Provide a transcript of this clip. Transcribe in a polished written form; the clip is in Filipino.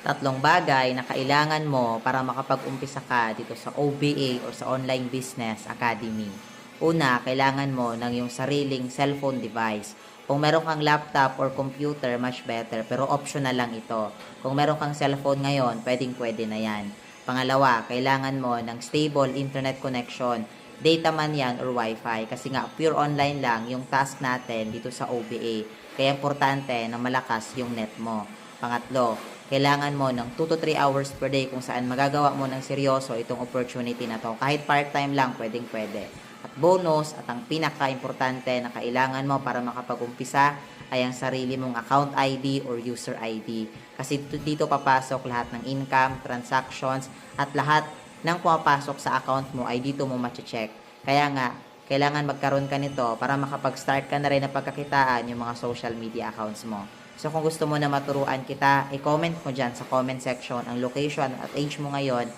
Tatlong bagay na kailangan mo para makapag-umpisa ka dito sa OBA or sa Online Business Academy. Una, kailangan mo ng yung sariling cellphone device. Kung meron kang laptop or computer, much better, pero optional lang ito. Kung meron kang cellphone ngayon, pwede na yan. Pangalawa, kailangan mo ng stable internet connection, data man yan or wifi, kasi nga pure online lang yung task natin dito sa OBA. Kaya importante na malakas yung net mo. Pangatlo, kailangan mo ng 2 to 3 hours per day kung saan magagawa mo ng seryoso itong opportunity na to. Kahit part-time lang, pwede. At bonus, at ang pinaka-importante na kailangan mo para makapag-umpisa ay ang sarili mong account ID or user ID. Kasi dito papasok lahat ng income, transactions, at lahat ng pumapasok sa account mo ay dito mo ma-check. Kaya nga, kailangan magkaroon ka nito para makapag-start ka na rin na pagkakitaan yung mga social media accounts mo. So kung gusto mo na maturuan kita, i-comment mo dyan sa comment section ang location at age mo ngayon